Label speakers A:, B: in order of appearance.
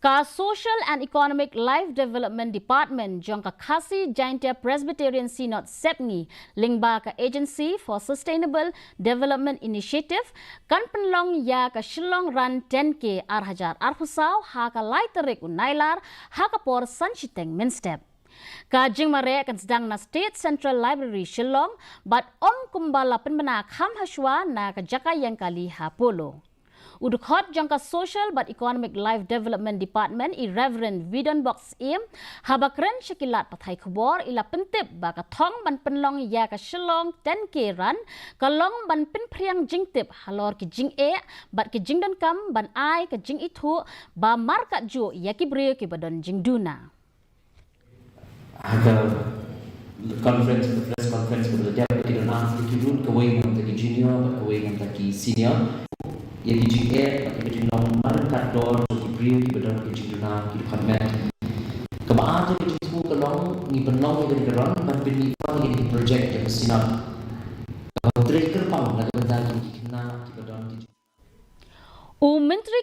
A: Ka Social and Economic Life Development Department jong ka KHASI Jaintia Presbyterian Synod sepngi lingba ka Agency for Sustainable Development Initiative kan Pynlong ya ka Shillong ran 10K arhajar arhusau ha ka lai Tarik Nailar ha ka por sanchiteng minstep. Ka Jingiamareh kan sedang na State Central Library Shillong bat kumbala penbena kham haswa na ka jaka yang kali hapolo. Udukot jangka Social but Economic Life Development Department Reverend Vidon Box Im habakren syakilat pathai khobor ila pentip baka thong ban Pynlong ya ka Shillong 10K ran kalong ban pin priang jingtip halor ki jing e bat ki jing don kam ban ai ka jing itu ba marka ju ya ki bre ki badon jing duna.
B: Ada conference, press conference pada deputy dan ahli kidun kawai yang tadi junior, kawai yang tadi senior. Yang di JE, bagi Jingiamareh markat dor, di brio di badan di Jingiamareh di konvent. Kemaan tu di semua kelong, ni Pynlong yang digerak, dan penifang yang di projek yang sinat. Kalau trade kerpang, nak benda di kena di badan di.
A: Menteri